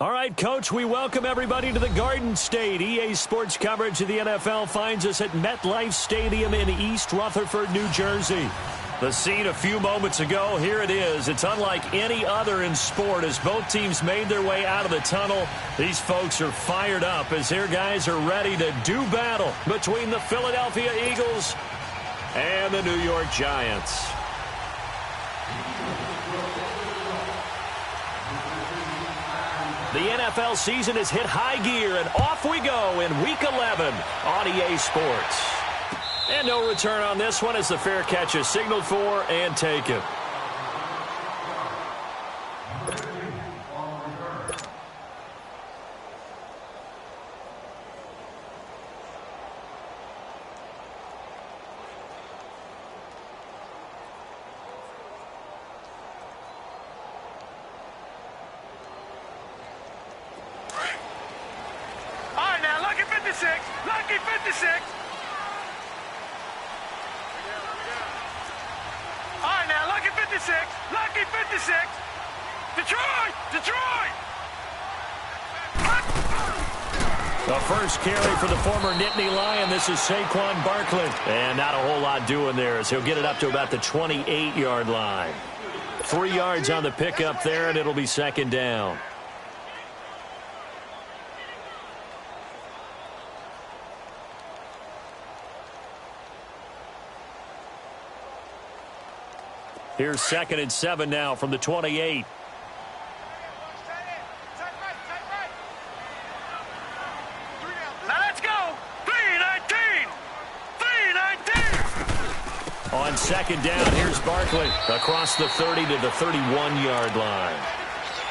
All right, Coach, we welcome everybody to the Garden State. EA Sports coverage of the NFL finds us at MetLife Stadium in East Rutherford, New Jersey. The scene a few moments ago, here it is. It's unlike any other in sport as both teams made their way out of the tunnel. These folks are fired up as their guys are ready to do battle between the Philadelphia Eagles and the New York Giants. The NFL season has hit high gear, and off we go in Week 11 on EA Sports. And no return on this one as the fair catch is signaled for and taken. Lucky 56. All right, now, lucky 56. Lucky 56. Detroit! Detroit! The first carry for the former Nittany Lion. This is Saquon Barkley. And not a whole lot doing there as he'll get it up to about the 28-yard line. 3 yards on the pickup there, and it'll be second down. Here's 2nd and 7 now from the 28. Now let's go. 3-19. 3-19. On second down, here's Barkley across the 30 to the 31-yard line.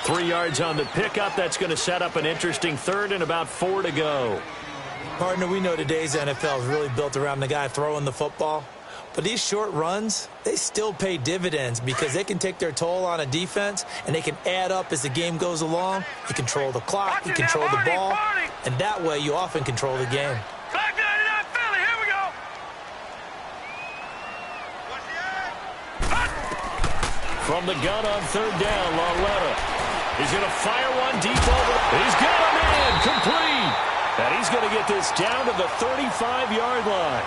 3 yards on the pickup. That's going to set up an interesting third and about 4 to go. Partner, we know today's NFL is really built around the guy throwing the football. But these short runs, they still pay dividends because they can take their toll on a defense, and they can add up as the game goes along. You control the clock, you control the ball, and that way you often control the game. Clock 99 Philly, here we go. From the gun on third down, Lauletta. He's going to fire one deep over. He's got him in, complete. And he's going to get this down to the 35-yard line.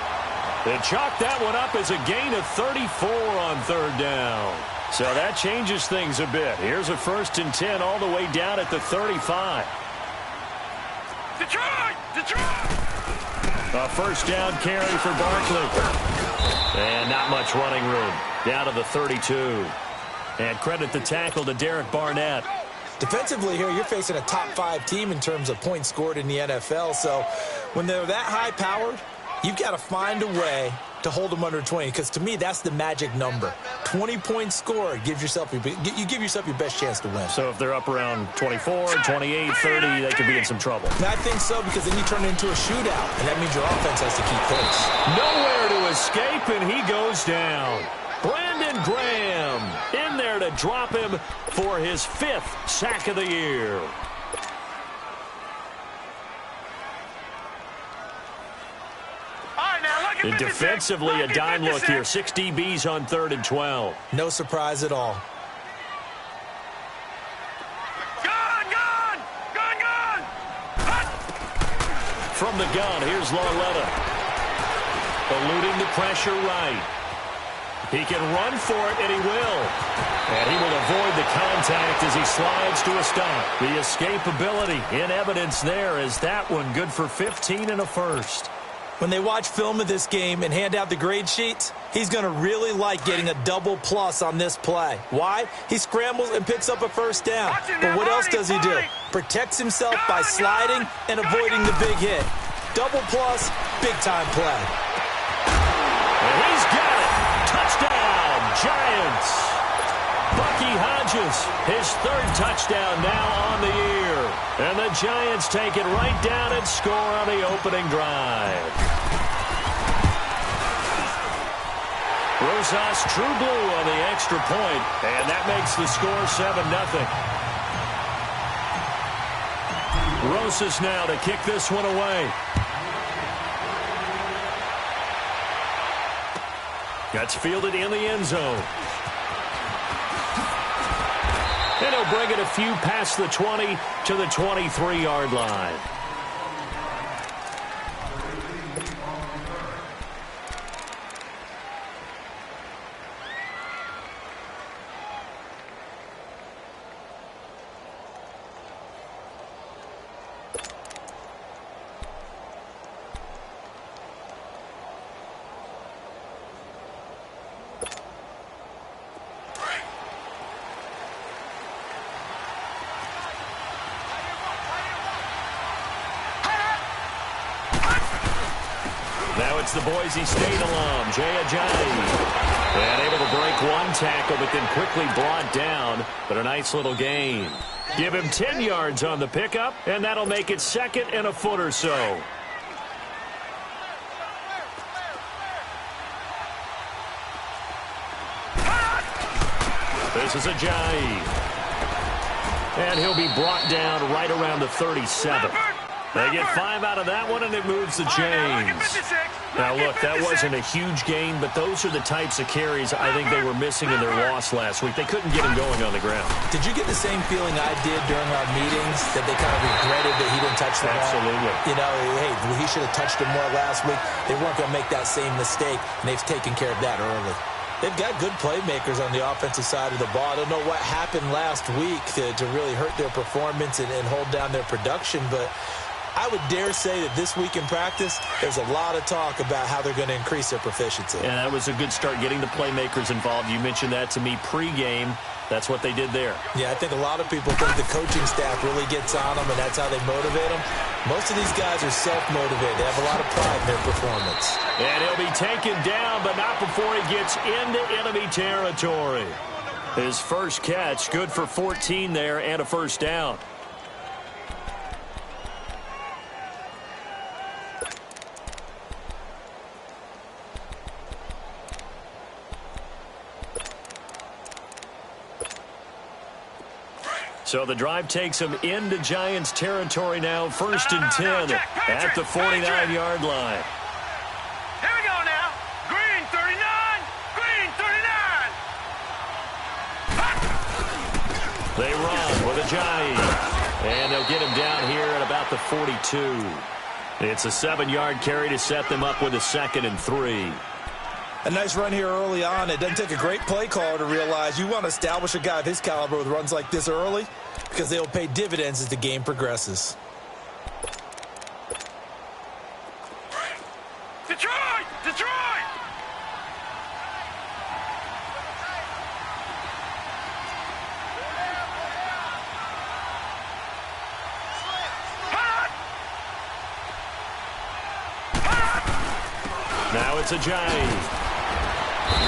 They chalk that one up as a gain of 34 on third down. So that changes things a bit. Here's a 1st and 10 all the way down at the 35. Detroit! Detroit! A first down carry for Barkley. And not much running room. Down to the 32. And credit the tackle to Derek Barnett. Defensively here, you're facing a top 5 team in terms of points scored in the NFL. So when they're that high-powered, you've got to find a way to hold them under 20, because to me, that's the magic number. 20 points scored, you give yourself your best chance to win. So if they're up around 24, 28, 30, they could be in some trouble. And I think so, because then you turn it into a shootout, and that means your offense has to keep pace. Nowhere to escape, and he goes down. Brandon Graham in there to drop him for his 5th sack of the year. And defensively, a dime look here. 6 DBs on 3rd and 12. No surprise at all. Gun! From the gun, here's Lauletta. Eluding the pressure right. He can run for it, and he will. And he will avoid the contact as he slides to a stop. The escapability in evidence there is that one good for 15 and a first. When they watch film of this game and hand out the grade sheets, he's going to really like getting a double plus on this play. Why? He scrambles and picks up a first down. But what else does he do? Protects himself by sliding and avoiding the big hit. Double plus, big-time play. And he's got it. Touchdown, Giants. Bucky Hodges, his 3rd touchdown now on the year. And the Giants take it right down and score on the opening drive. Rosas true blue on the extra point, and that makes the score 7-0. Rosas now to kick this one away. Gets fielded in the end zone. And he'll bring it a few past the 20 to the 23-yard line. Now it's the Boise State alum, Jay Ajayi. And able to break one tackle, but then quickly brought down. But a nice little gain. Give him 10 yards on the pickup, and that'll make it 2nd and a foot or so. This is Ajayi. And he'll be brought down right around the 37. They get 5 out of that one, and it moves the chains. Now, look, that wasn't a huge gain, but those are the types of carries I think they were missing in their loss last week. They couldn't get him going on the ground. Did you get the same feeling I did during our meetings, that they kind of regretted that he didn't touch the ball? Absolutely. You know, hey, he should have touched him more last week. They weren't going to make that same mistake, and they've taken care of that early. They've got good playmakers on the offensive side of the ball. I don't know what happened last week to really hurt their performance and hold down their production, but I would dare say that this week in practice, there's a lot of talk about how they're going to increase their proficiency. Yeah, that was a good start, getting the playmakers involved. You mentioned that to me pregame. That's what they did there. Yeah, I think a lot of people think the coaching staff really gets on them, and that's how they motivate them. Most of these guys are self-motivated. They have a lot of pride in their performance. And he'll be taken down, but not before he gets into enemy territory. His first catch, good for 14 there and a first down. So the drive takes him into Giants territory now, 1st and 10 at the 49-yard line. Here we go now. Green 39. Green 39. They run with Ajayi. And they'll get him down here at about the 42. It's a 7-yard carry to set them up with a 2nd and 3. A nice run here early on. It doesn't take a great play caller to realize you want to establish a guy of his caliber with runs like this early, because they'll pay dividends as the game progresses. Detroit! Detroit! Now it's Ajayi.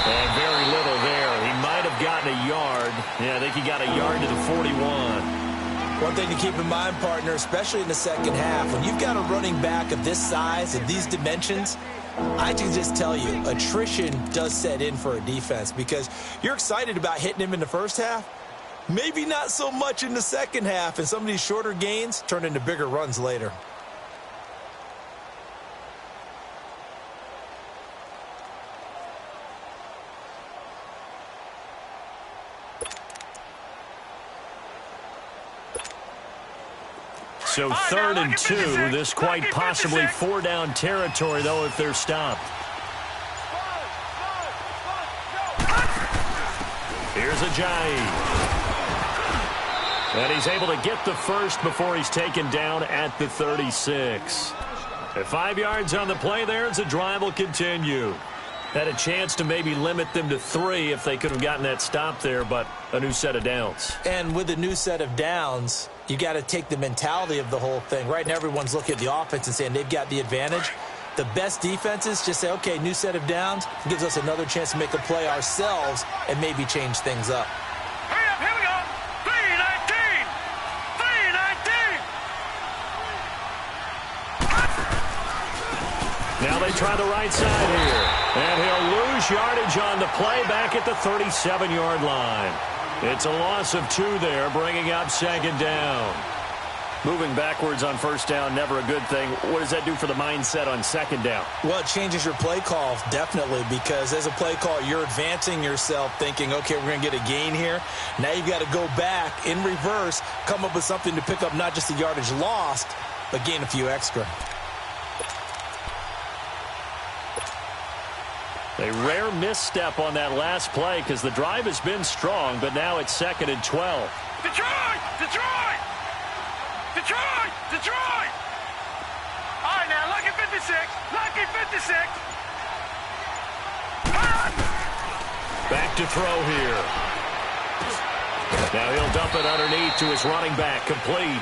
And very little there. He might have gotten a yard. Yeah, I think he got a yard to the 41. One thing to keep in mind, partner, especially in the second half, when you've got a running back of this size, of these dimensions, I can just tell you, attrition does set in for a defense, because you're excited about hitting him in the first half, maybe not so much in the second half, and some of these shorter gains turn into bigger runs later. So 3rd and 2, this quite possibly 4-down territory, though, if they're stopped. Here's Ajayi. And he's able to get the first before he's taken down at the 36. At 5 yards on the play there, as the drive will continue. Had a chance to maybe limit them to 3 if they could have gotten that stop there, but a new set of downs. And with a new set of downs, you got to take the mentality of the whole thing. Right now, everyone's looking at the offense and saying they've got the advantage. The best defenses just say, okay, new set of downs. It gives us another chance to make a play ourselves and maybe change things up. Hurry up, here we go. 319. 319. Now they try the right side here. And he'll lose yardage on the play back at the 37-yard line. It's a loss of 2 there, bringing up 2nd down. Moving backwards on first down, never a good thing. What does that do for the mindset on second down? Well, it changes your play call, definitely, because as a play call, you're advancing yourself thinking, okay, we're going to get a gain here. Now you've got to go back in reverse, come up with something to pick up not just the yardage lost, but gain a few extra. A rare misstep on that last play because the drive has been strong, but now it's 2nd and 12. Detroit! Detroit! Detroit! Detroit! All right, now, lucky 56. Lucky 56. Back to throw here. Now he'll dump it underneath to his running back, complete.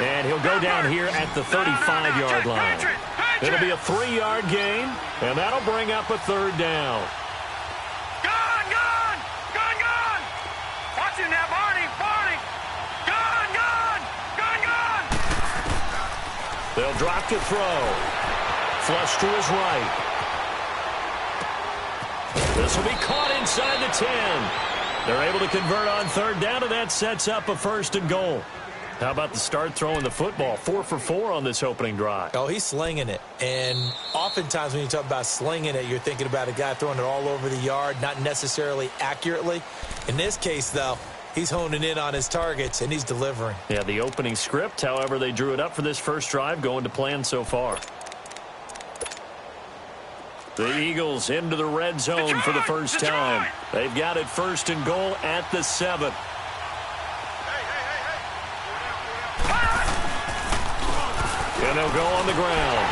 And he'll go down here at the 35-yard line. It'll be a 3-yard gain, and that'll bring up a 3rd down. Gone, gone! Gone, gone! Watch him now, Barney! Barney! Gone, gone! Gone, gone! They'll drop to throw. Flush to his right. This will be caught inside the 10. They're able to convert on 3rd down, and that sets up a 1st and goal. How about the start throwing the football? 4 for 4 on this opening drive. Oh, he's slinging it. And oftentimes when you talk about slinging it, you're thinking about a guy throwing it all over the yard, not necessarily accurately. In this case, though, he's honing in on his targets, and he's delivering. Yeah, the opening script, however, they drew it up for this first drive, going to plan so far. The Eagles into the red zone for the first time. They've got it 1st and goal at the 7. And they'll go on the ground.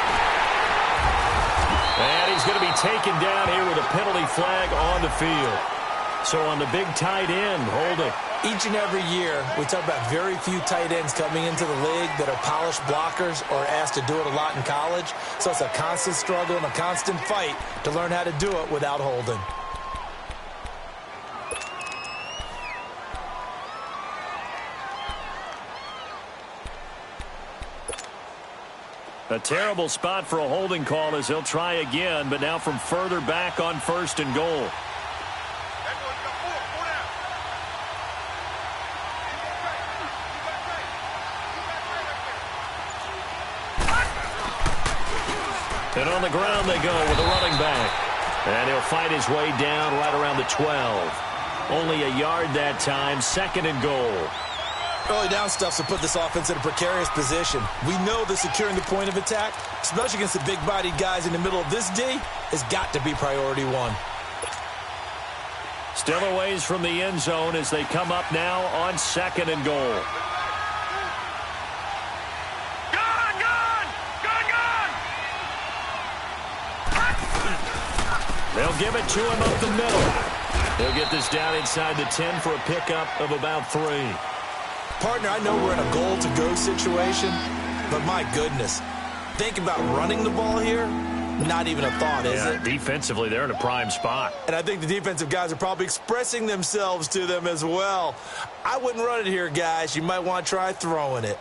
And he's going to be taken down here with a penalty flag on the field. So on the big tight end, holding. Each and every year, we talk about very few tight ends coming into the league that are polished blockers or asked to do it a lot in college. So it's a constant struggle and a constant fight to learn how to do it without holding. A terrible spot for a holding call as he'll try again, but now from further back on 1st and goal. And on the ground they go with a running back. And he'll fight his way down right around the 12. Only a yard that time, 2nd and goal. Early down stuff to put this offense in a precarious position. We know that securing the point of attack, especially against the big-bodied guys in the middle of this D, has got to be priority 1. Still a ways from the end zone as they come up now on 2nd and goal. Gone, gone! Gone, gone! They'll give it to him up the middle. He'll get this down inside the 10 for a pickup of about 3. Partner, I know we're in a goal-to-go situation, but my goodness, think about running the ball here, not even a thought, is it? Defensively, they're in a prime spot. And I think the defensive guys are probably expressing themselves to them as well. I wouldn't run it here, guys. You might want to try throwing it.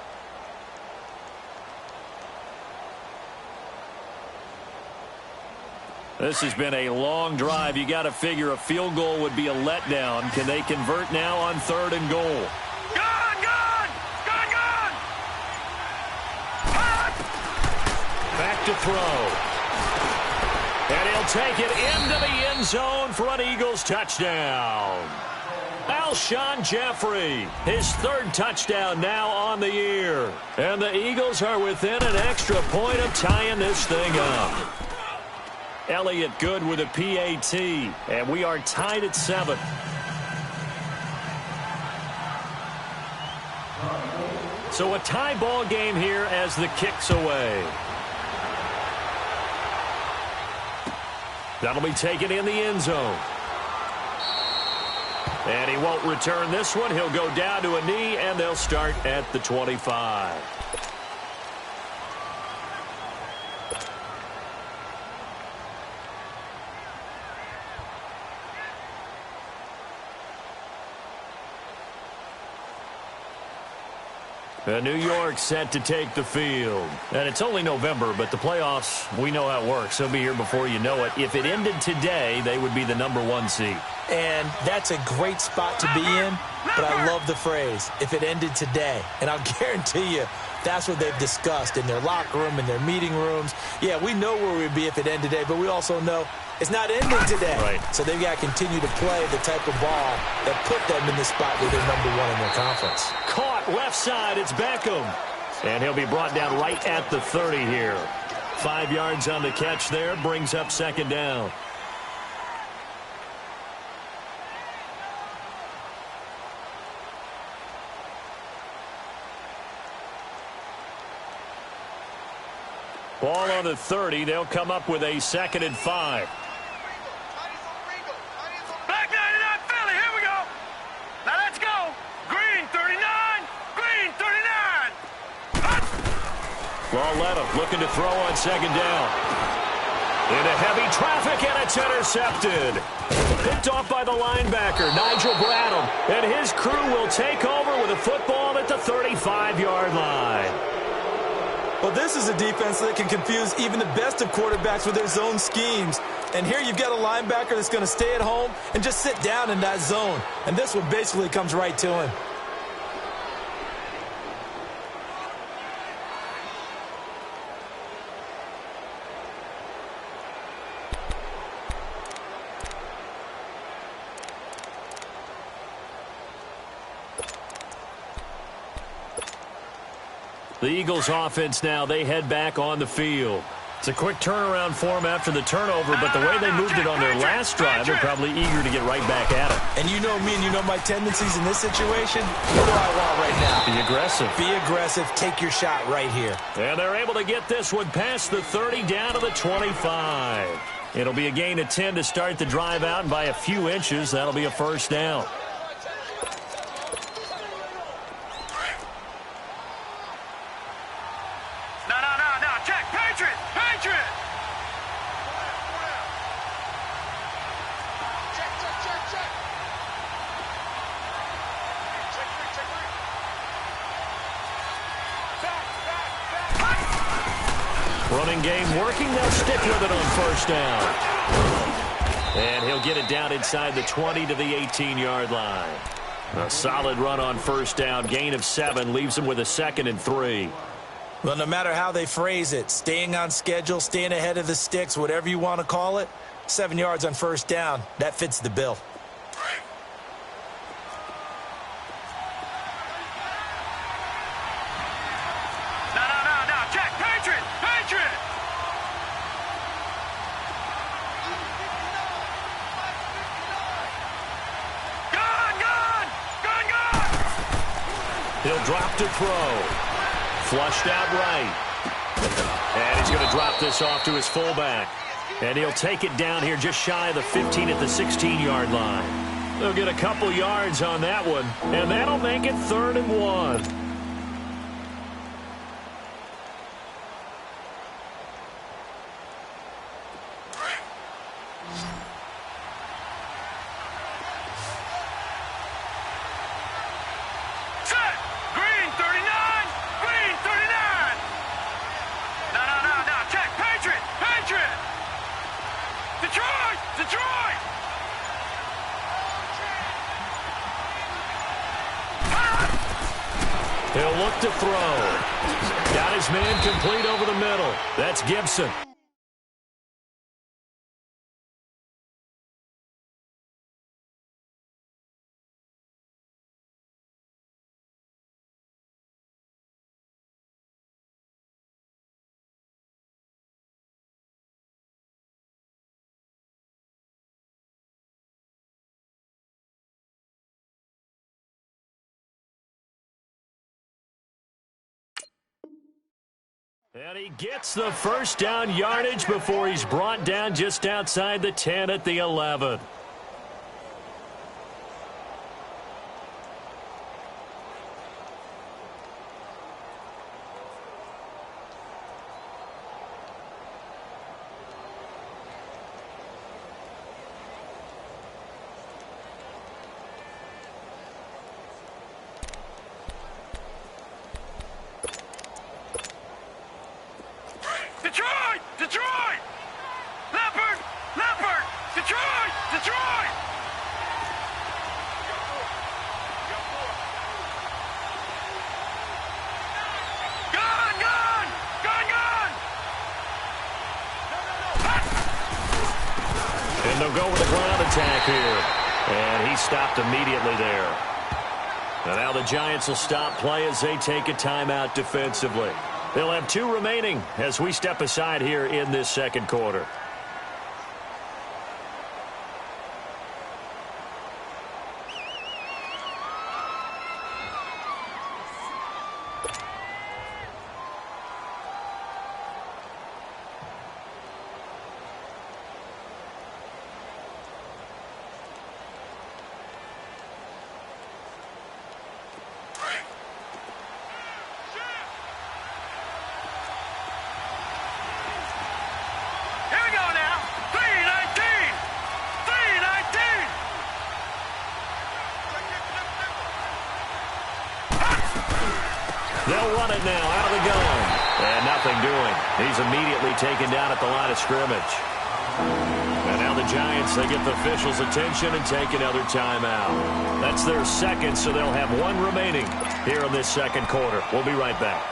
This has been a long drive. You got to figure a field goal would be a letdown. Can they convert now on 3rd and goal? Back to throw. And he'll take it into the end zone for an Eagles touchdown. Alshon Jeffrey, his 3rd touchdown now on the year. And the Eagles are within an extra point of tying this thing up. Elliott Good with a PAT, and we are tied at 7. So a tie ball game here as the kick's away. That'll be taken in the end zone. And he won't return this one. He'll go down to a knee, and they'll start at the 25. New York set to take the field. And it's only November, but the playoffs, we know how it works. They'll be here before you know it. If it ended today, they would be the #1 seed. And that's a great spot to be in, but I love the phrase, if it ended today. And I'll guarantee you, That's what they've discussed in their locker room, in their meeting rooms. Yeah, we know where we'd be if it ended today, but we also know it's not ending today. Right. So they've got to continue to play the type of ball that put them in the spot where they're number one in their conference. Caught left side. It's Beckham. And he'll be brought down right at the 30 here. 5 yards on the catch there. Brings up second down. Ball on the 30. They'll come up with a 2nd and 5. Back 99, Philly, here we go. Now let's go. Green 39, green 39. Lauletta looking to throw on 2nd down. Into heavy traffic, and it's intercepted. Picked off by the linebacker, Nigel Bradham. And his crew will take over with a football at the 35-yard line. Well, this is a defense that can confuse even the best of quarterbacks with their zone schemes. And here you've got a linebacker that's going to stay at home and just sit down in that zone. And this one basically comes right to him. The Eagles offense now, they head back on the field. It's a quick turnaround for them after the turnover, but the way they moved it on their last drive, they're probably eager to get right back at it. And you know me and you know my tendencies in this situation. What do I want right now? Be aggressive. Be aggressive. Take your shot right here. And they're able to get this one past the 30 down to the 25. It'll be a gain of 10 to start the drive out, and by a few inches, that'll be a first down. Running game working. They'll stick with it on first down. And he'll get it down inside the 20 to the 18-yard line. A solid run on first down. Gain of 7 leaves him with a 2nd and 3. Well, no matter how they phrase it, staying on schedule, staying ahead of the sticks, whatever you want to call it, 7 yards on first down, that fits the bill. He'll drop to throw. Flushed out right. And he's going to drop this off to his fullback. And he'll take it down here just shy of the 15 at the 16-yard line. They'll get a couple yards on that one, and that'll make it 3rd and 1. He'll look to throw. Got his man complete over the middle. That's Gibson. And he gets the first down yardage before he's brought down just outside the 10 at the 11. Detroit! Detroit! Leopard! Leopard! Detroit! Detroit! And they'll go with the ground attack here. And he stopped immediately there. And now the Giants will stop play as they take a timeout defensively. They'll have 2 remaining as we step aside here in this second quarter. They'll run it now out of the gun. And nothing doing. He's immediately taken down at the line of scrimmage. And now the Giants, they get the officials' attention and take another timeout. That's their second, so they'll have 1 remaining here in this second quarter. We'll be right back.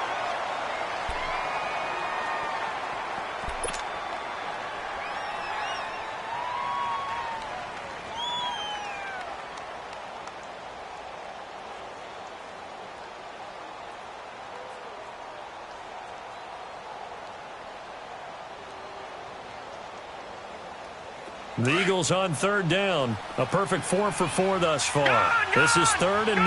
The Eagles on 3rd down. A perfect 4 for 4 thus far. This is 3rd and 9.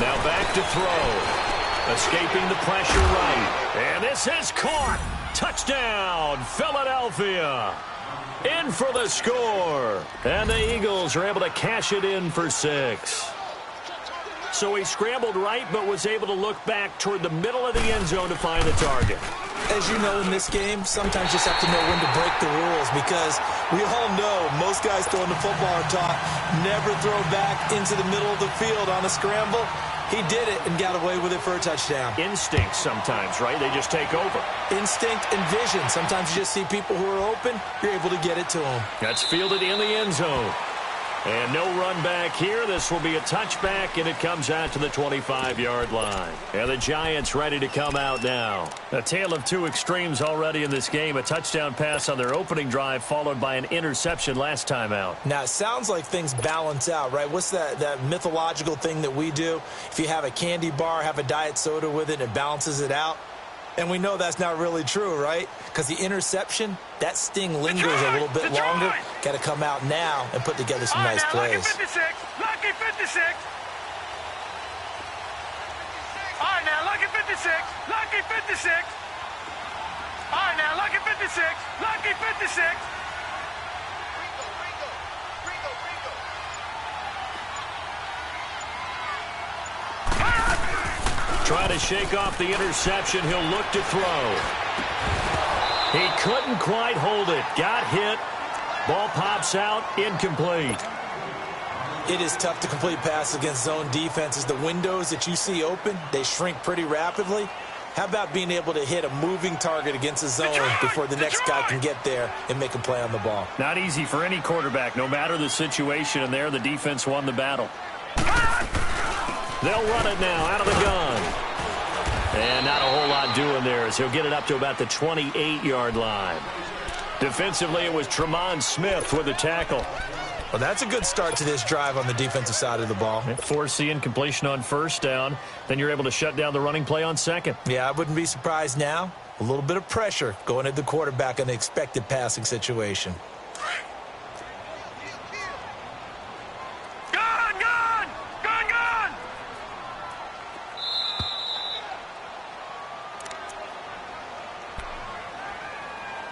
Now back to throw. Escaping the pressure right. And this is caught. Touchdown, Philadelphia. In for the score. And the Eagles are able to cash it in for 6. So he scrambled right, but was able to look back toward the middle of the end zone to find the target. As you know, in this game, sometimes you just have to know when to break the rules, because we all know most guys throwing the football are taught never throw back into the middle of the field on a scramble. He did it and got away with it for a touchdown. Instinct sometimes, right? They just take over. Instinct and vision. Sometimes you just see people who are open, you're able to get it to them. That's fielded in the end zone. And no run back here. This will be a touchback, and it comes out to the 25-yard line. And the Giants ready to come out now. A tale of 2 extremes already in this game. A touchdown pass on their opening drive, followed by an interception last time out. Now, it sounds like things balance out, right? What's that mythological thing that we do? If you have a candy bar, have a diet soda with it, and it balances it out. And we know that's not really true, right? Because the interception, that sting lingers a little bit longer. Got to come out now and put together some nice plays. Lucky 56. Lucky 56. All right, now, lucky 56. Lucky 56. All right, now, lucky 56. Lucky 56. Trying to shake off the interception. He'll look to throw. He couldn't quite hold it. Got hit. Ball pops out. Incomplete. It is tough to complete passes against zone defenses. The windows that you see open, they shrink pretty rapidly. How about being able to hit a moving target against a zone before the next guy can get there and make a play on the ball? Not easy for any quarterback, no matter the situation. And there, the defense won the battle. They'll run it now out of the gun. And not a whole lot doing there as he'll get it up to about the 28-yard line. Defensively, it was Tremont Smith with a tackle. Well, that's a good start to this drive on the defensive side of the ball. Forcing incompletion on 1st down. Then you're able to shut down the running play on 2nd. Yeah, I wouldn't be surprised now. A little bit of pressure going at the quarterback in the expected passing situation.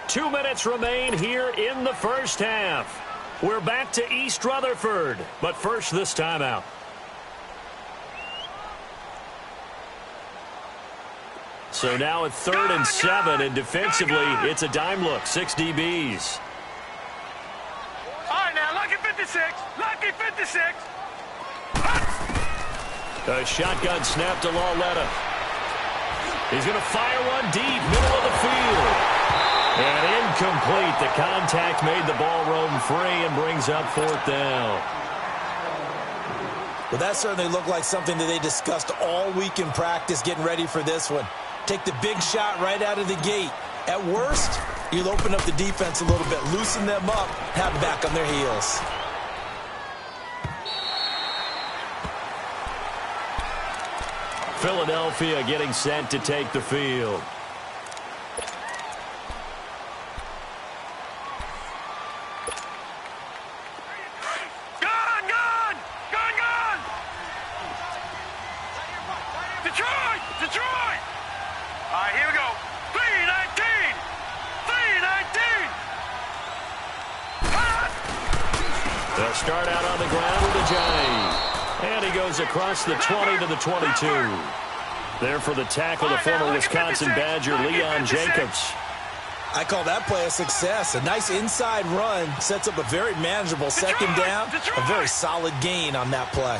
2 minutes remain here in the first half. We're back to East Rutherford, but first this timeout. So now at 3rd and 7, and defensively, it's a dime look, 6 DBs. All right, now, lucky 56. Lucky 56. A shotgun snap to Lauletta. He's going to fire one deep, middle of the field. And incomplete. The contact made the ball roam free and brings up fourth down. Well, that certainly looked like something that they discussed all week in practice getting ready for this one. Take the big shot right out of the gate. At worst, you'll open up the defense a little bit, loosen them up, have them back on their heels. Philadelphia getting set to take the field. Detroit! All right, here we go. 319! 319! They'll start out on the ground with a Giant. And he goes across the 20 to the 22. There for the tackle, the former Wisconsin Badger, Leon Jacobs. I call that play a success. A nice inside run sets up a very manageable second down. A very solid gain on that play.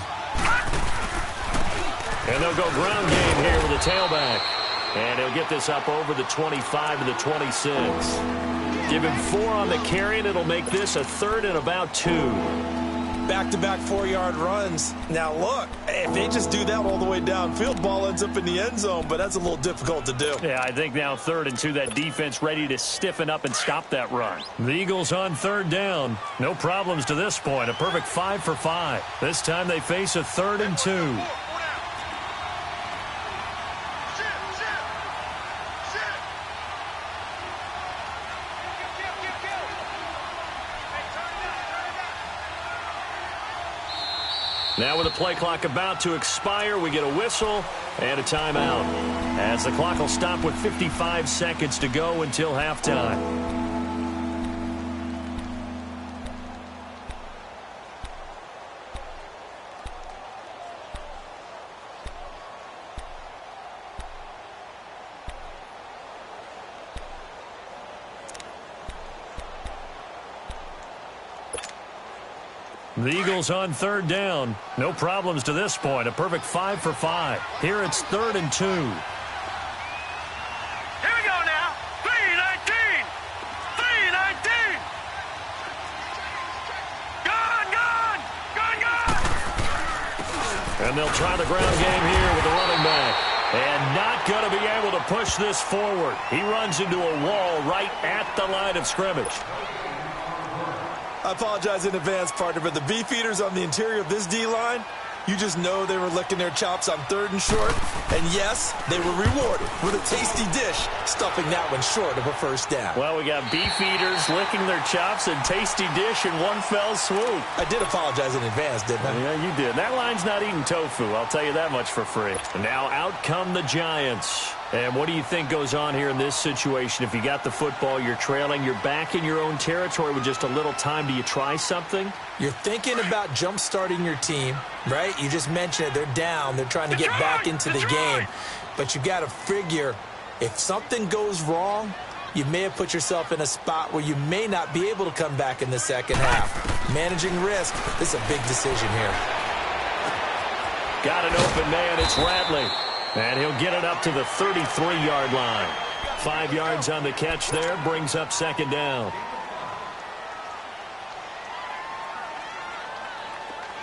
And they'll go ground game here with a tailback. And he'll get this up over the 25 to the 26. Give him 4 on the carry, and it'll make this a third and about 2. Back-to-back 4-yard runs. Now, look, if they just do that all the way downfield, ball ends up in the end zone, but that's a little difficult to do. Yeah, I think now 3rd and 2, that defense ready to stiffen up and stop that run. The Eagles on 3rd down. No problems to this point. A perfect 5 for 5. This time they face a 3rd and 2. Now with the play clock about to expire, we get a whistle and a timeout, as the clock will stop with 55 seconds to go until halftime. The Eagles on 3rd down. No problems to this point. A perfect 5 for 5. Here it's 3rd and 2. Here we go now. 319. 319. Gone. And they'll try the ground game here with the running back. And not going to be able to push this forward. He runs into a wall right at the line of scrimmage. I apologize in advance, partner, but the beefeaters on the interior of this D-line, you just know they were licking their chops on 3rd and short. And yes, they were rewarded with a tasty dish, stuffing that one short of a first down. Well, we got beefeaters licking their chops and tasty dish in one fell swoop. I did apologize in advance, didn't I? Yeah, you did. That line's not eating tofu, I'll tell you that much for free. And now out come the Giants. And what do you think goes on here in this situation? If you got the football, you're trailing, you're back in your own territory with just a little time. Do you try something? You're thinking about jump-starting your team, right? You just mentioned it. They're down. They're trying to get back into the game. But you got to figure, if something goes wrong, you may have put yourself in a spot where you may not be able to come back in the second half. Managing risk, this is a big decision here. Got an open man. It's Ratley. And he'll get it up to the 33-yard line. 5 yards on the catch there, brings up 2nd down.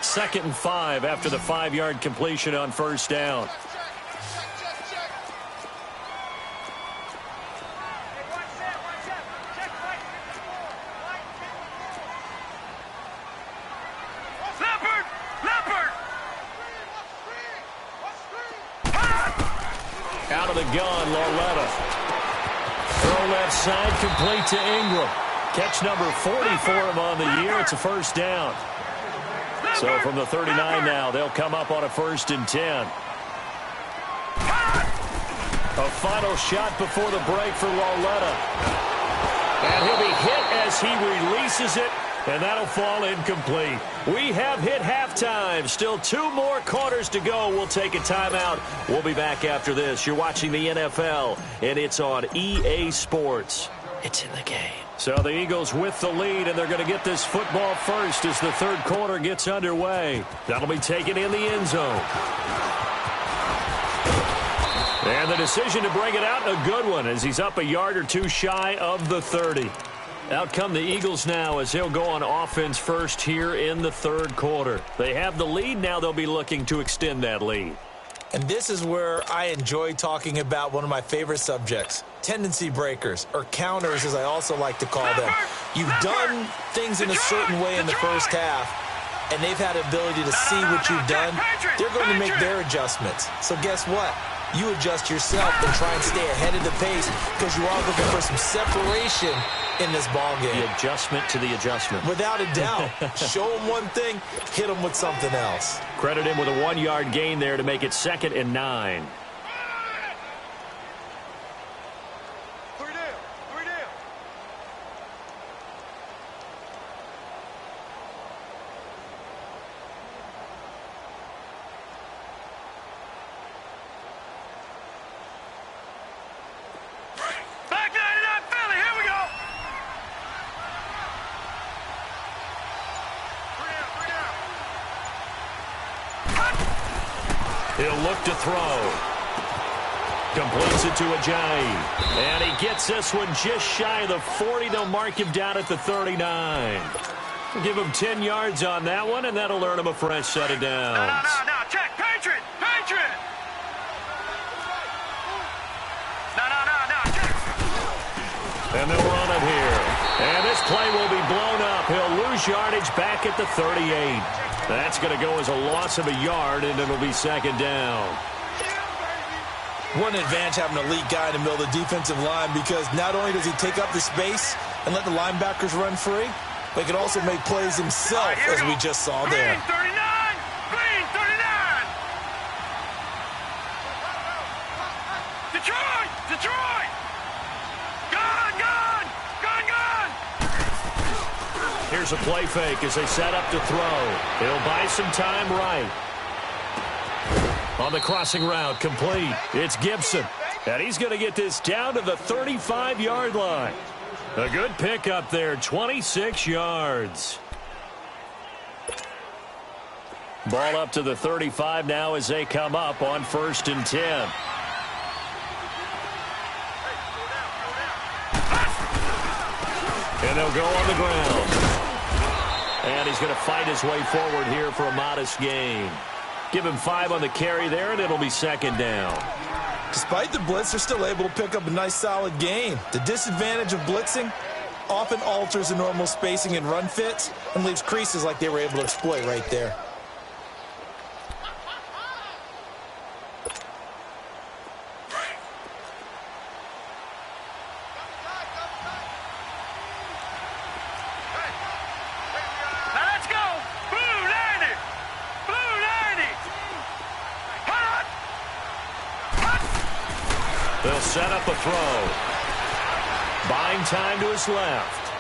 2nd and 5 after the 5-yard completion on 1st down. Out of the gun, Lauletta. Throw left side, complete to Ingram. Catch number 40 for him on the year. It's a 1st down. So from the 39 now, they'll come up on a 1st and 10. A final shot before the break for Lauletta. And he'll be hit as he releases it. And that'll fall incomplete. We have hit halftime. Still 2 more quarters to go. We'll take a timeout. We'll be back after this. You're watching the NFL, and it's on EA Sports. It's in the game. So the Eagles with the lead, and they're going to get this football first as the 3rd quarter gets underway. That'll be taken in the end zone. And the decision to bring it out, a good one, as he's up a yard or two shy of the 30. Out come the Eagles now as he'll go on offense first here in the third quarter. They have the lead. Now they'll be looking to extend that lead. And this is where I enjoy talking about one of my favorite subjects, tendency breakers, or counters as I also like to call them. You've done things in a certain way in the first half, and they've had the ability to see what you've done. They're going to make their adjustments. So guess what? You adjust yourself and try and stay ahead of the pace because you are looking for some separation in this ball game. The adjustment to the adjustment. Without a doubt. Show them one thing, hit them with something else. Credit him with a 1-yard gain there to make it 2nd and 9. He'll look to throw. Completes it to Ajayi. And he gets this one just shy of the 40. They'll mark him down at the 39. Give him 10 yards on that one, and that'll earn him a fresh set of downs. No. Check. Patriot. No. Check. And they'll run it here. And this play will be blown up. He'll lose yardage back at the 38. That's going to go as a loss of a yard, and it'll be 2nd down. What an advantage having an elite guy in the middle of the defensive line, because not only does he take up the space and let the linebackers run free, but he can also make plays himself, as we just saw there. Green 39! Green 39! Detroit! Gone! Here's a play fake as they set up to throw. He'll buy some time right. On the crossing route, complete. It's Gibson. And he's going to get this down to the 35-yard line. A good pickup there, 26 yards. Ball up to the 35 now as they come up on 1st and 10. And they'll go on the ground. And he's going to fight his way forward here for a modest gain. Give him 5 on the carry there, and it'll be 2nd down. Despite the blitz, they're still able to pick up a nice, solid gain. The disadvantage of blitzing often alters the normal spacing and run fits and leaves creases like they were able to exploit right there. They'll set up a throw. Buying time to his left.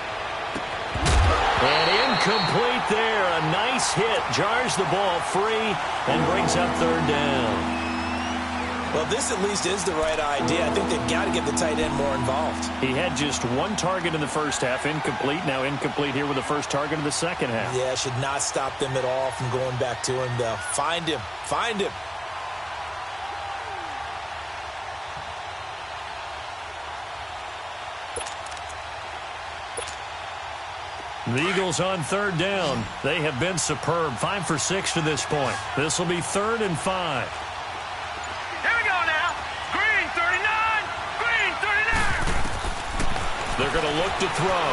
And incomplete there. A nice hit. Jars the ball free and brings up 3rd down. Well, this at least is the right idea. I think they've got to get the tight end more involved. He had just 1 target in the first half. Incomplete. Now incomplete here with the first target in the second half. Yeah, should not stop them at all from going back to him, though. Find him. The Eagles on 3rd down. They have been superb. 5 for 6 to this point. This will be 3rd and 5. Here we go now. Green 39. Green 39. They're going to look to throw.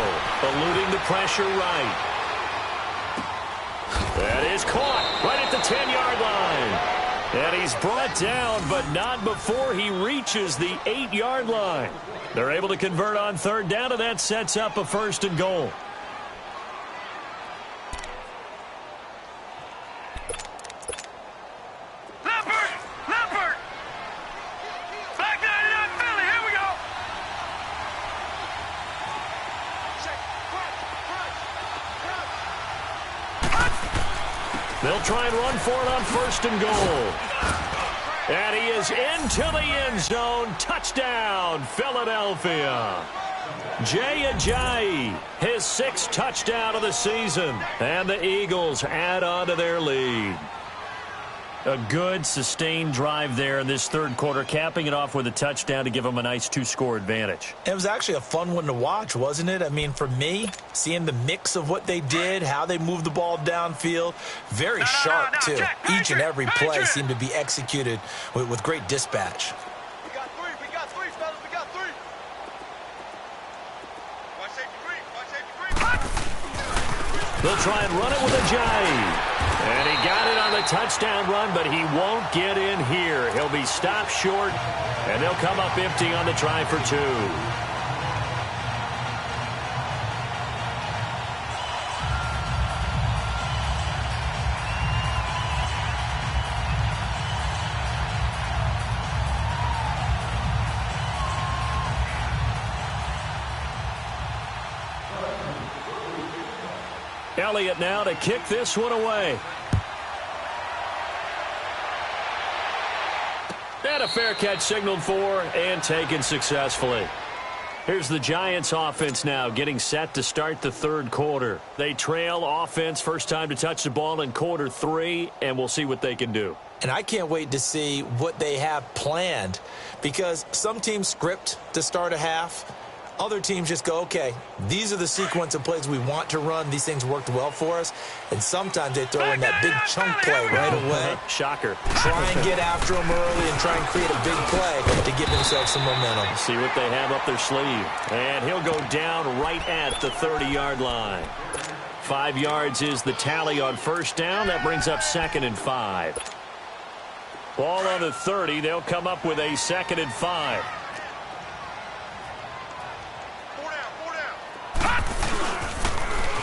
Eluding the pressure right. That is caught right at the 10-yard line. And he's brought down, but not before he reaches the 8-yard line. They're able to convert on 3rd down, and that sets up a 1st and goal. They'll try and run for it on 1st and goal. And he is into the end zone. Touchdown, Philadelphia. Jay Ajayi, his 6th touchdown of the season. And the Eagles add on to their lead. A good, sustained drive there in this third quarter, capping it off with a touchdown to give them a nice 2-score advantage. It was actually a fun one to watch, wasn't it? I mean, for me, seeing the mix of what they did, how they moved the ball downfield, very sharp, too. Each and every play seemed to be executed with great dispatch. We got three, fellas, we got three. Watch safety green. They'll try and run it with a J. And he got it on the touchdown run, but he won't get in here. He'll be stopped short, and they'll come up empty on the try for 2. Elliott now to kick this one away. And a fair catch signaled for and taken successfully. Here's the Giants offense now getting set to start the third quarter. They trail offense, first time to touch the ball in quarter 3, and we'll see what they can do. And I can't wait to see what they have planned, because some teams script to start a half. Other teams just go, okay, these are the sequence of plays we want to run. These things worked well for us. And sometimes they throw in that big chunk play right away. Shocker. Try and get after them early and try and create a big play to give themselves some momentum. See what they have up their sleeve. And he'll go down right at the 30-yard line. 5 yards is the tally on first down. That brings up 2nd and 5. Ball on the 30. They'll come up with a 2nd and 5.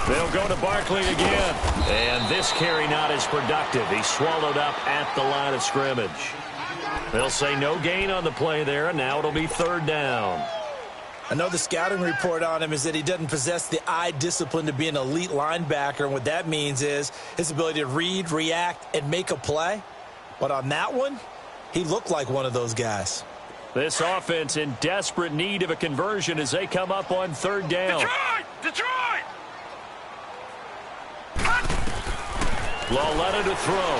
They'll go to Barkley again. And this carry not as productive. He's swallowed up at the line of scrimmage. They'll say no gain on the play there, and now it'll be 3rd down. I know the scouting report on him is that he doesn't possess the eye discipline to be an elite linebacker. And what that means is his ability to read, react, and make a play. But on that one, he looked like one of those guys. This offense in desperate need of a conversion as they come up on 3rd down. Detroit! Lauletta to throw.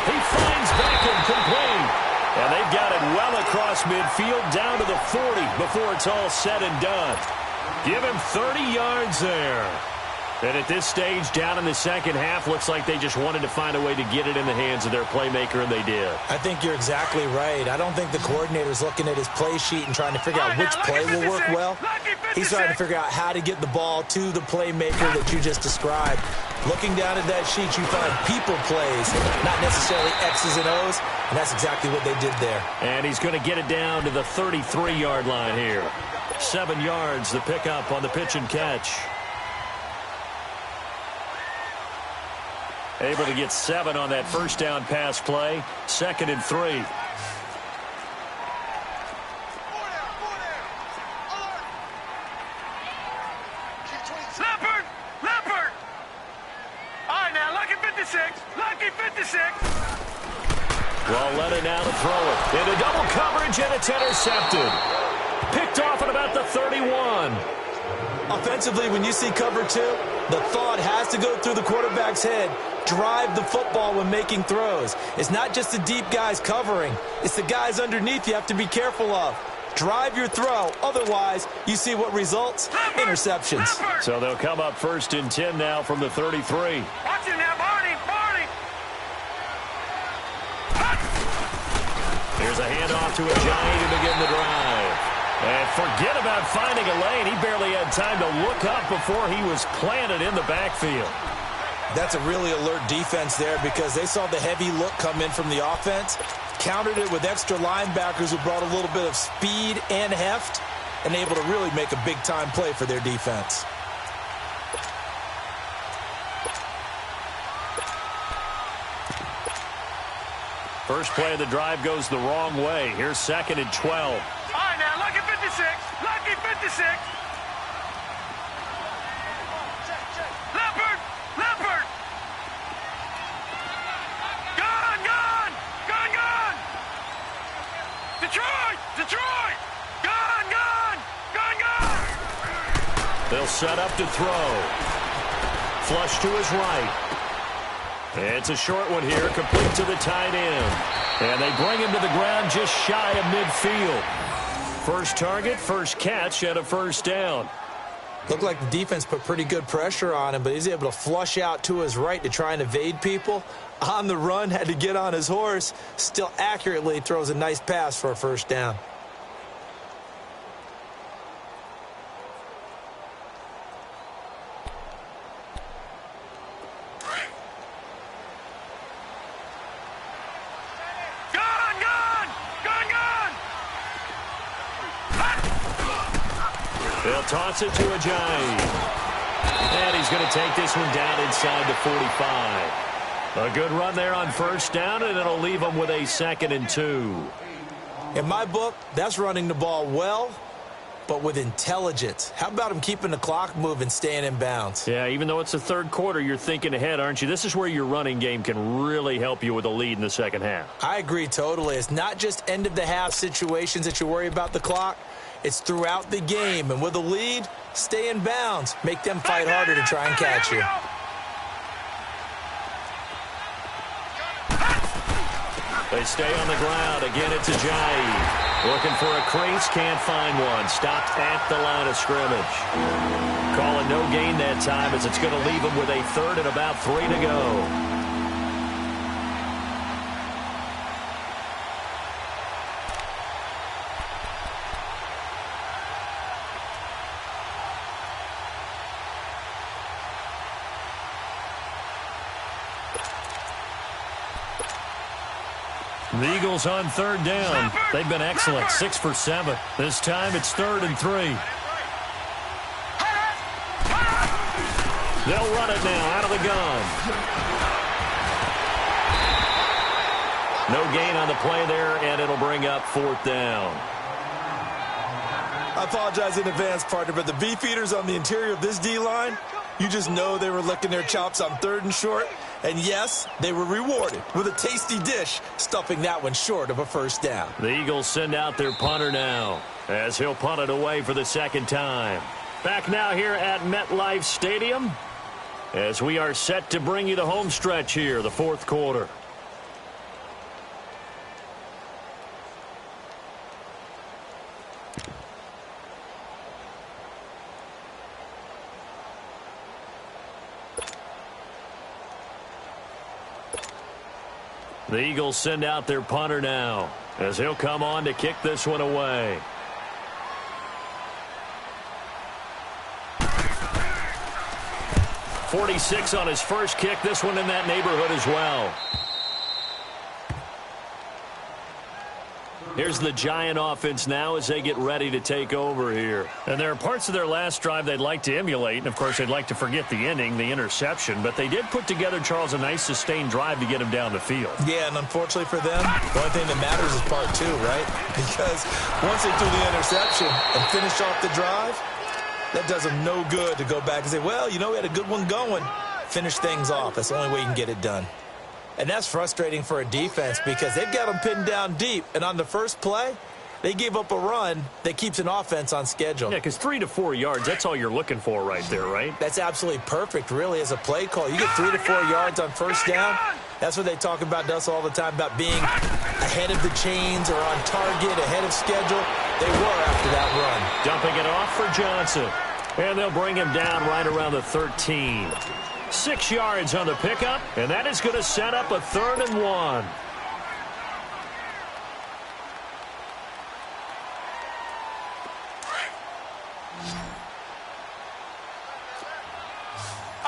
He finds Beckham complete. And they've got it well across midfield down to the 40 before it's all said and done. Give him 30 yards there. And at this stage, down in the second half, looks like they just wanted to find a way to get it in the hands of their playmaker, and they did. I think you're exactly right. I don't think the coordinator's looking at his play sheet and trying to figure out which play will work well. He's trying to figure out how to get the ball to the playmaker that you just described. Looking down at that sheet, you find people plays, not necessarily X's and O's, and that's exactly what they did there. And he's going to get it down to the 33-yard line here. 7 yards, the pickup on the pitch and catch. Able to get 7 on that first down pass play. 2nd and 3. Leopard! All right, now, lucky 56. Lauletta now to throw it. Into double coverage, and it's intercepted. Picked off at about the 31. Offensively, when you see cover 2, the thought has to go through the quarterback's head. Drive the football when making throws. It's not just the deep guys covering. It's the guys underneath you have to be careful of. Drive your throw. Otherwise, you see what results? Interceptions. So they'll come up 1st and 10 now from the 33. Watch him now, Barney! Here's a handoff to a Giant to begin the drive. And forget about finding a lane. He barely had time to look up before he was planted in the backfield. That's a really alert defense there because they saw the heavy look come in from the offense, countered it with extra linebackers who brought a little bit of speed and heft, and able to really make a big-time play for their defense. First play of the drive goes the wrong way. Here's 2nd and 12. All right, now, lucky 56. Leopard! Gone! Detroit! Gone! They'll set up to throw. Flush to his right. It's a short one here, complete to the tight end. And they bring him to the ground just shy of midfield. First target, first catch, and a first down. Looked like the defense put pretty good pressure on him, but he's able to flush out to his right to try and evade people. On the run, had to get on his horse. Still accurately throws a nice pass for a first down. They'll toss it to Ajayi. And he's going to take this one down inside the 45. A good run there on first down, and it'll leave him with a 2nd and 2. In my book, that's running the ball well, but with intelligence. How about him keeping the clock moving, staying in bounds? Yeah, even though it's the third quarter, you're thinking ahead, aren't you? This is where your running game can really help you with a lead in the second half. I agree totally. It's not just end-of-the-half situations that you worry about the clock. It's throughout the game. And with a lead, stay in bounds. Make them fight harder to try and catch you. They stay on the ground. Again, it's Ajayi. Looking for a crease, can't find one. Stopped at the line of scrimmage. Calling no gain that time as it's going to leave him with a 3rd and about 3 to go. The Eagles on 3rd down. They've been excellent, 6 for 7. This time it's 3rd and 3. They'll run it now out of the gun. No gain on the play there, and it'll bring up 4th down. I apologize in advance, partner, but the beefeaters on the interior of this D-line, you just know they were licking their chops on 3rd and short. And yes, they were rewarded with a tasty dish, stuffing that one short of a first down. The Eagles send out their punter now, as he'll punt it away for the 2nd time. Back now here at MetLife Stadium, as we are set to bring you the home stretch here, the 4th quarter. The Eagles send out their punter now, as he'll come on to kick this one away. .46 on his first kick. This one in that neighborhood as well. Here's the Giant offense now as they get ready to take over here. And there are parts of their last drive they'd like to emulate. And, of course, they'd like to forget the inning, the interception. But they did put together, Charles, a nice sustained drive to get him down the field. Yeah, and unfortunately for them, the only thing that matters is part 2, right? Because once they threw the interception and finished off the drive, that does them no good to go back and say, well, you know, we had a good one going. Finish things off. That's the only way you can get it done. And that's frustrating for a defense because they've got them pinned down deep. And on the first play, they gave up a run that keeps an offense on schedule. Yeah, because 3 to 4 yards, that's all you're looking for right there, right? That's absolutely perfect, really, as a play call. You get 3 to 4 yards on first down. That's what they talk about us all the time, about being ahead of the chains or on target, ahead of schedule. They were after that run. Dumping it off for Johnson. And they'll bring him down right around the 13. 6 yards on the pickup, and that is going to set up a 3rd and 1. All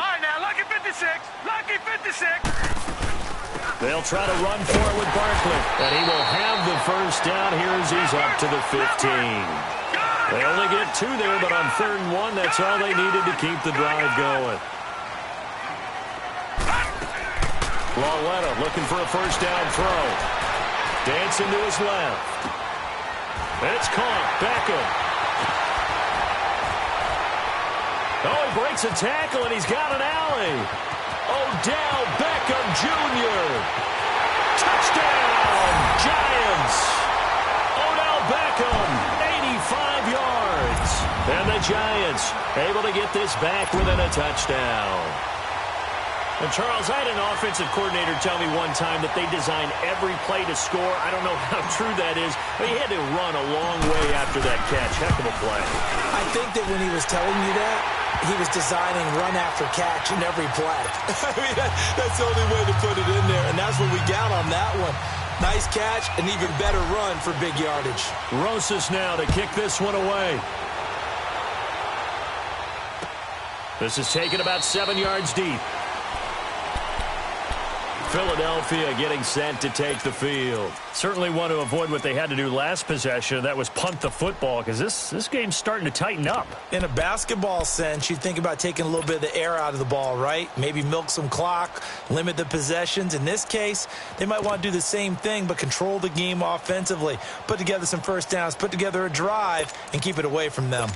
right, now, lucky 56. Lucky 56. They'll try to run for it with Barkley, and he will have the first down here as he's up to the 15. They only get 2 there, but on 3rd and 1, that's all they needed to keep the drive going. Lawletta looking for a first down throw. Dancing to his left. It's caught. Beckham. Oh, he breaks a tackle, and he's got an alley. Odell Beckham Jr. Touchdown, Giants. Odell Beckham, 85 yards. And the Giants able to get this back within a touchdown. And Charles, I had an offensive coordinator tell me one time that they design every play to score. I don't know how true that is, but he had to run a long way after that catch. Heck of a play. I think that when he was telling you that, he was designing run after catch in every play. I mean, that's the only way to put it in there, and that's what we got on that one. Nice catch, an even better run for big yardage. Rosas now to kick this one away. This is taken about 7 yards deep. Philadelphia getting set to take the field. Certainly want to avoid what they had to do last possession. That was punt the football, because this game's starting to tighten up. In a basketball sense, you think about taking a little bit of the air out of the ball, right? Maybe milk some clock, limit the possessions. In this case, they might want to do the same thing, but control the game offensively. Put together some first downs, put together a drive, and keep it away from them.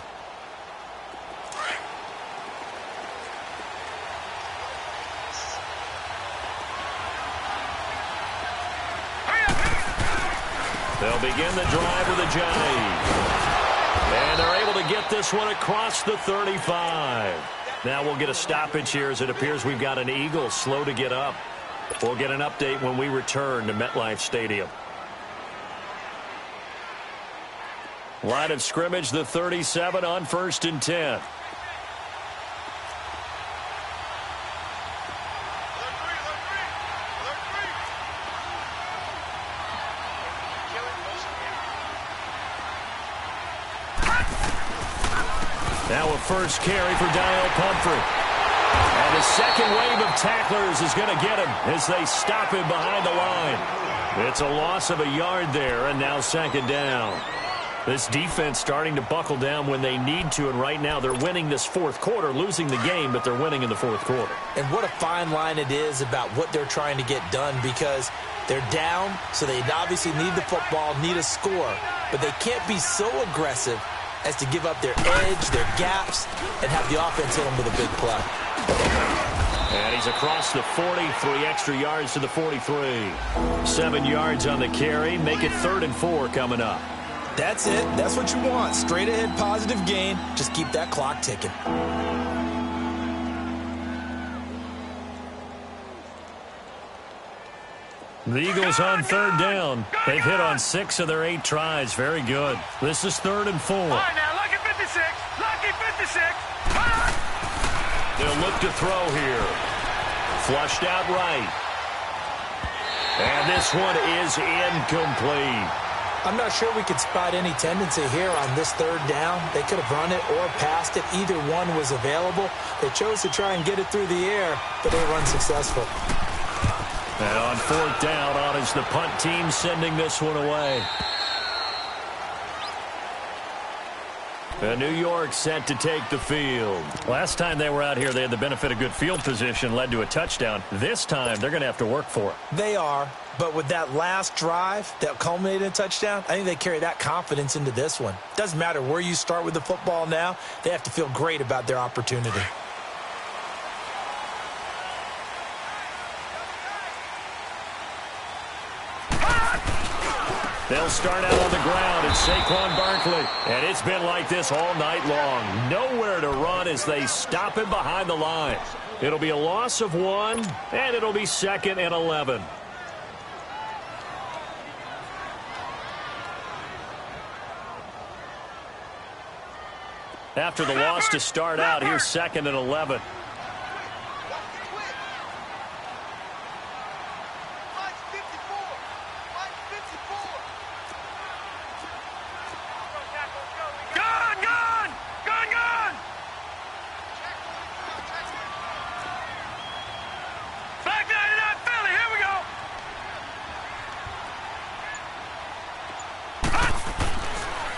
They'll begin the drive with a jive. And they're able to get this one across the 35. Now we'll get a stoppage here as it appears we've got an Eagle slow to get up. We'll get an update when we return to MetLife Stadium. Line of scrimmage, the 37 on 1st and 10. Now a first carry for Daniel Pumphrey. And the second wave of tacklers is going to get him as they stop him behind the line. It's a loss of a yard there, and now 2nd down. This defense starting to buckle down when they need to, and right now they're winning this 4th quarter, losing the game, but they're winning in the 4th quarter. And what a fine line it is about what they're trying to get done, because they're down, so they obviously need the football, need a score, but they can't be so aggressive as to give up their edge, their gaps, and have the offense hit them with a big play. And he's across the 40, 3 extra yards to the 43. 7 yards on the carry, make it 3rd and 4 coming up. That's it. That's what you want. Straight ahead, positive gain. Just keep that clock ticking. The Eagles on 3rd down. They've hit on 6 of their 8 tries. Very good. This is 3rd and 4. All right, now, lucky 56. Lucky 56. They'll look to throw here. Flushed out right. And this one is incomplete. I'm not sure we could spot any tendency here on this 3rd down. They could have run it or passed it. Either one was available. They chose to try and get it through the air, but they were unsuccessful. And on 4th down, on is the punt team sending this one away. New York set to take the field. Last time they were out here, they had the benefit of good field position, led to a touchdown. This time, they're going to have to work for it. They are, but with that last drive that culminated in a touchdown, I think they carry that confidence into this one. Doesn't matter where you start with the football now, they have to feel great about their opportunity. They'll start out on the ground. It's Saquon Barkley. And it's been like this all night long. Nowhere to run as they stop him behind the line. It'll be a loss of 1, and it'll be 2nd and 11. After the loss to start out, here's 2nd and 11.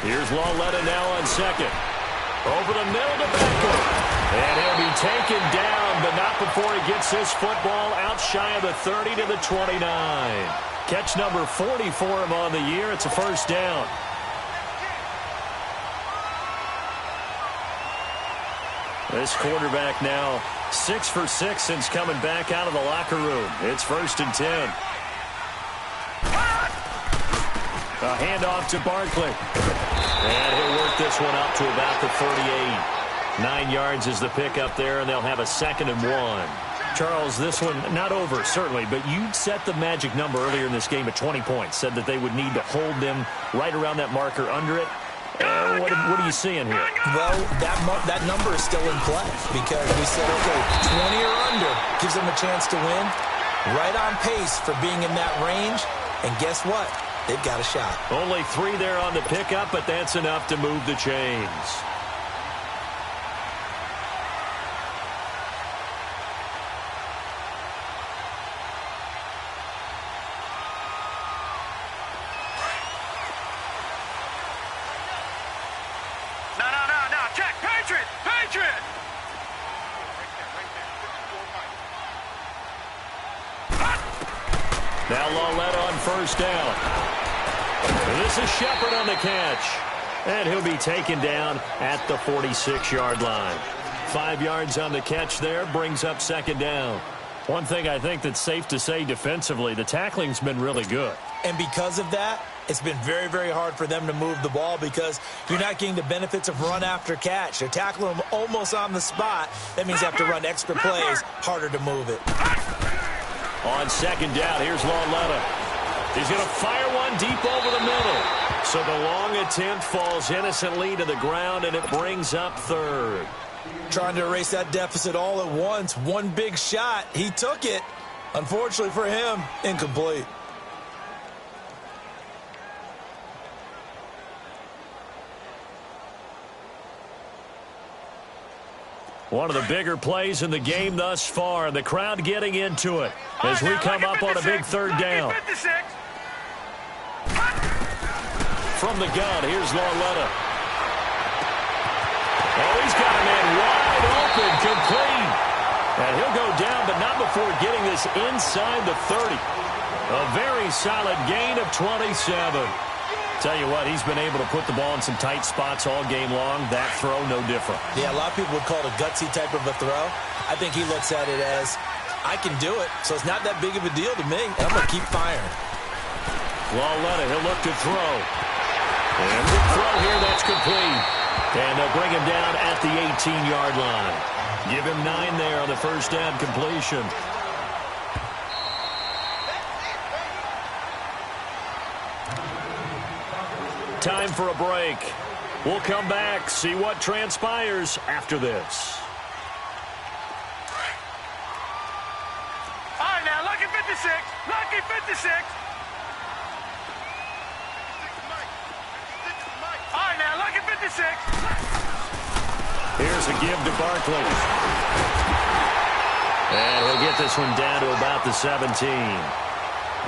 Here's Lawletta now on 2nd. Over the middle to Beckham. And he'll be taken down, but not before he gets his football out shy of the 30 to the 29. Catch number 40 for him on the year. It's a 1st down. This quarterback now 6 for 6 since coming back out of the locker room. It's 1st and 10. A handoff to Barkley. And he'll work this one up to about the 38. 9 yards is the pickup there, and they'll have a 2nd and 1. Charles, this one, not over, certainly, but you set the magic number earlier in this game at 20 points, said that they would need to hold them right around that marker under it. What are you seeing here? Well, that number is still in play because we said, okay, 20 or under gives them a chance to win. Right on pace for being in that range. And guess what? They've got a shot. Only 3 there on the pickup, but that's enough to move the chains. No. Check. Patriot. Now Lawletta on first down. This is Shepard on the catch. And he'll be taken down at the 46-yard line. 5 yards on the catch there, brings up second down. One thing I think that's safe to say defensively, the tackling's been really good. And because of that, it's been very, very hard for them to move the ball because you're not getting the benefits of run after catch. They're tackling them almost on the spot. That means they have to run extra plays, harder to move it. On second down, here's Lawletta. He's going to fire one deep over the middle. So the long attempt falls innocently to the ground, and it brings up third. Trying to erase that deficit all at once. One big shot. He took it. Unfortunately for him, incomplete. One of the bigger plays in the game thus far. The crowd getting into it as we come up on a big third down. From the gun, here's Lawletta. Oh, he's got a man wide open, complete. And he'll go down, but not before getting this inside the 30. A very solid gain of 27. Tell you what, he's been able to put the ball in some tight spots all game long. That throw, no different. Yeah, a lot of people would call it a gutsy type of a throw. I think he looks at it as, I can do it, so it's not that big of a deal to me, and I'm going to keep firing. Lawletta, he'll look to throw. And the throw here, that's complete. And they'll bring him down at the 18-yard line. Give him 9 there on the first down completion. Time for a break. We'll come back, see what transpires after this. All right, now, lucky 56. Lucky 56. All right, now, lucky 56. Here's a give to Barkley. And he'll get this one down to about the 17.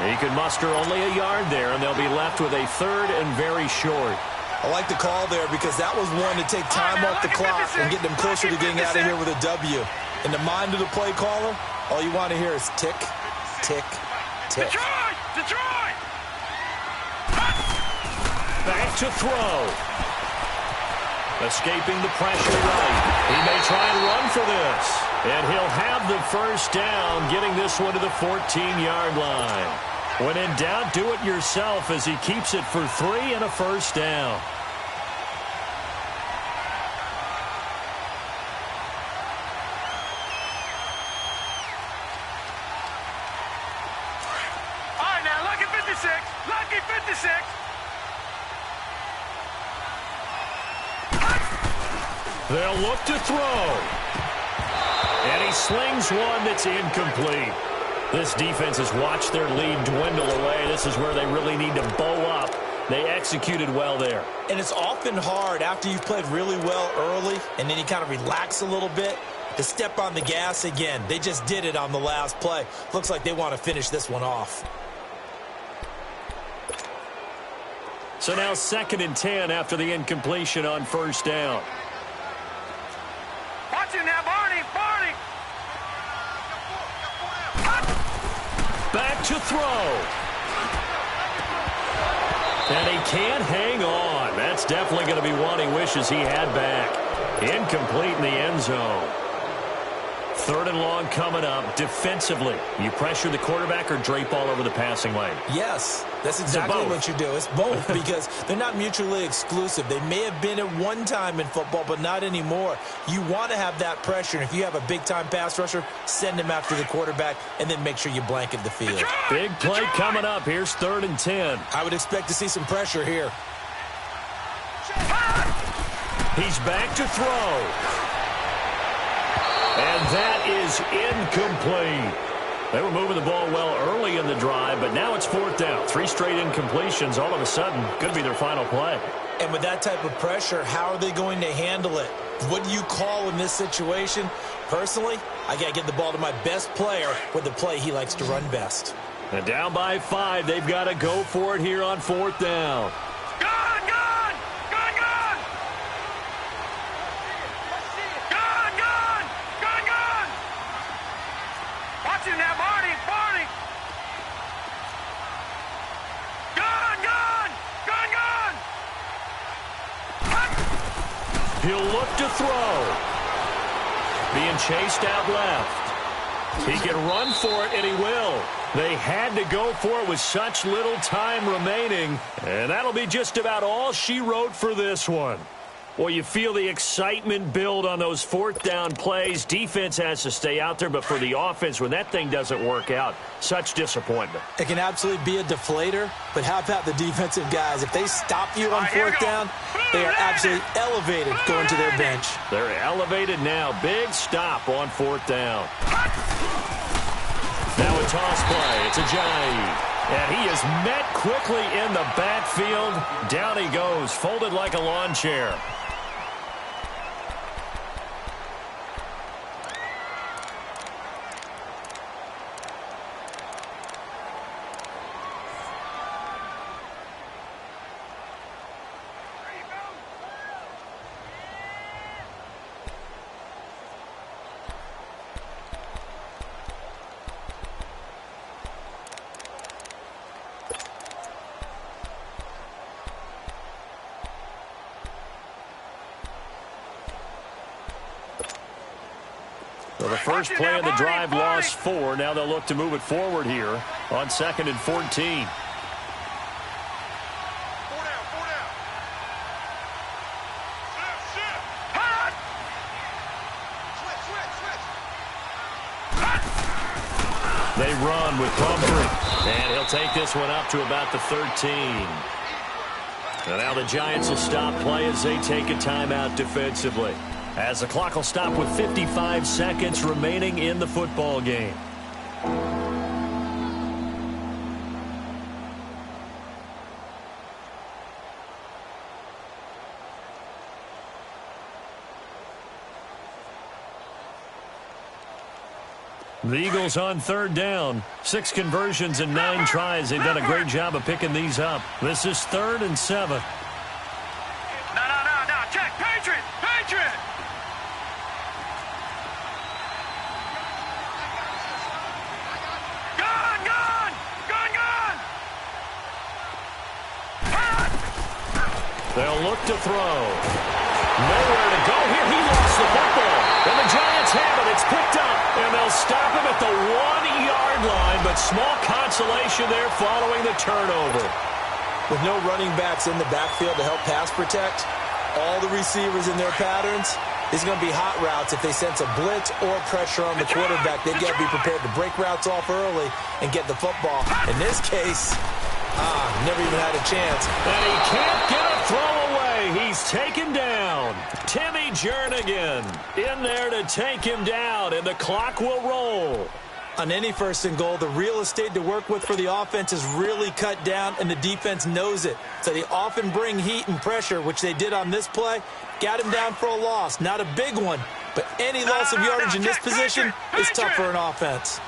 He can muster only a yard there, and they'll be left with a third and very short. I like the call there because that was one to take time off the clock and get them closer to getting out of here with a W. In the mind of the play caller, all you want to hear is tick, tick, tick. Detroit! Back to throw. Escaping the pressure right. He may try and run for this. And he'll have the first down, getting this one to the 14-yard line. When in doubt, do it yourself as he keeps it for 3 and a first down. All right, now, lucky 56. Lucky 56. They'll look to throw. And he slings one that's incomplete. This defense has watched their lead dwindle away. This is where they really need to bow up. They executed well there. And it's often hard after you've played really well early and then you kind of relax a little bit to step on the gas again. They just did it on the last play. Looks like they want to finish this one off. So now 2nd and 10 after the incompletion on first down. Watch him now, Barney. Back to throw. And he can't hang on. That's definitely going to be one he wishes he had back. Incomplete in the end zone. Third and long coming up. Defensively, you pressure the quarterback or drape all over the passing lane? Yes, that's exactly what you do. It's both because they're not mutually exclusive. They may have been at one time in football, but not anymore. You want to have that pressure. And if you have a big-time pass rusher, send him after the quarterback, and then make sure you blanket the field. Big play coming up. Here's 3rd and 10. I would expect to see some pressure here. He's back to throw. And that is incomplete. They were moving the ball well early in the drive, but now it's 4th down. 3 straight incompletions all of a sudden could be their final play. And with that type of pressure, how are they going to handle it? What do you call in this situation? Personally, I got to give the ball to my best player with the play he likes to run best. And down by 5, they've got to go for it here on 4th down. He'll look to throw. Being chased out left. He can run for it, and he will. They had to go for it with such little time remaining. And that'll be just about all she wrote for this one. Well, you feel the excitement build on those 4th down plays. Defense has to stay out there, but for the offense, when that thing doesn't work out, such disappointment. It can absolutely be a deflator, but how about the defensive guys? If they stop you on 4th down, they are absolutely elevated going to their bench. They're elevated now. Big stop on 4th down. Now a toss play. It's Ajayi. And he is met quickly in the backfield. Down he goes, folded like a lawn chair. So the first play of the drive lost 4. Now they'll look to move it forward here on 2nd and 14. They run with Pumphrey. And he'll take this one up to about the 13. And now the Giants will stop play as they take a timeout defensively. As the clock will stop with 55 seconds remaining in the football game. The Eagles on 3rd down. 6 conversions and 9 tries. They've done a great job of picking these up. This is 3rd and 7. No. Check. Patriot. They'll look to throw. Nowhere to go here. He lost the football. And the Giants have it. It's picked up. And they'll stop him at the 1-yard line. But small consolation there following the turnover. With no running backs in the backfield to help pass protect, all the receivers in their patterns, these are going to be hot routes. If they sense a blitz or pressure on the quarterback, they've got to be prepared to break routes off early and get the football. In this case, never even had a chance. And he can't get a throw away. He's taken down. Timmy Jernigan in there to take him down, and the clock will roll. On any 1st and goal, the real estate to work with for the offense is really cut down, and the defense knows it. So they often bring heat and pressure, which they did on this play. Got him down for a loss. Not a big one, but any loss of yardage in this position is tough for an offense.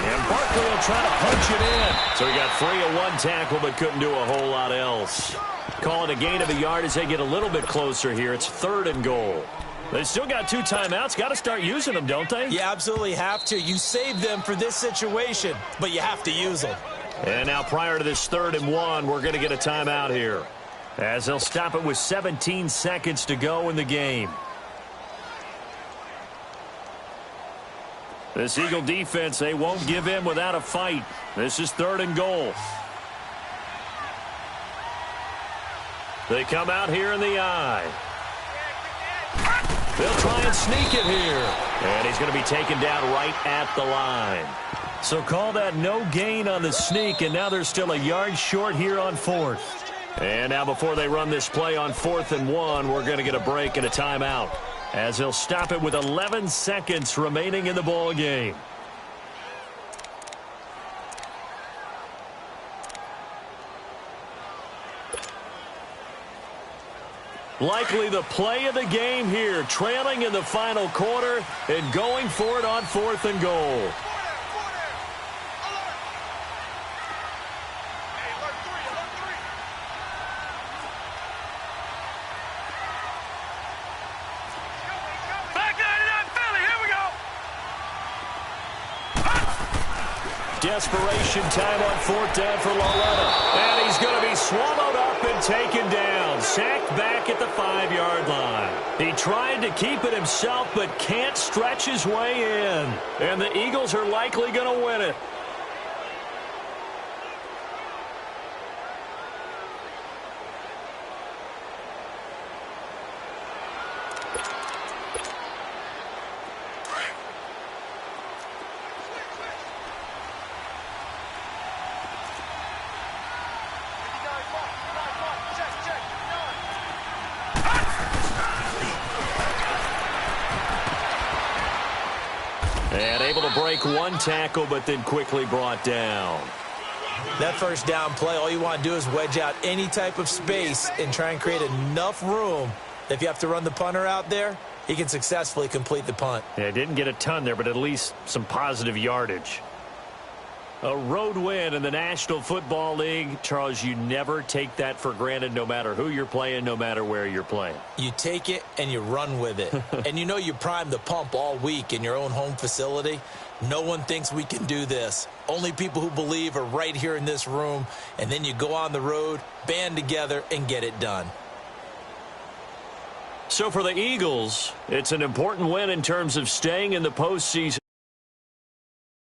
And Barkley will try to punch it in. So he got free of 1 tackle, but couldn't do a whole lot else. Call it a gain of a yard as they get a little bit closer here. It's 3rd and goal. They still got 2 timeouts. Got to start using them, don't they? You absolutely have to. You save them for this situation, but you have to use them. And now prior to this 3rd and 1, we're going to get a timeout here, as they'll stop it with 17 seconds to go in the game. This Eagle defense, they won't give in without a fight. This is 3rd and goal. They come out here in the eye. They'll try and sneak it here. And he's going to be taken down right at the line. So call that no gain on the sneak, and now they're still a yard short here on 4th. And now before they run this play on 4th and 1, we're going to get a break and a timeout, as they'll stop it with 11 seconds remaining in the ball game. Likely the play of the game here, trailing in the final quarter and going for it on 4th and goal. Desperation time on 4th down for Lauletta. And he's going to be swallowed up and taken down. Sacked back at the 5-yard line. He tried to keep it himself but can't stretch his way in. And the Eagles are likely going to win it. And able to break one tackle, but then quickly brought down. That first down play, all you want to do is wedge out any type of space and try and create enough room. If you have to run the punter out there, he can successfully complete the punt. Yeah, didn't get a ton there, but at least some positive yardage. A road win in the National Football League. Charles, you never take that for granted, no matter who you're playing, no matter where you're playing. You take it and you run with it. And you know you primed the pump all week in your own home facility. No one thinks we can do this. Only people who believe are right here in this room. And then you go on the road, band together, and get it done. So for the Eagles, it's an important win in terms of staying in the postseason.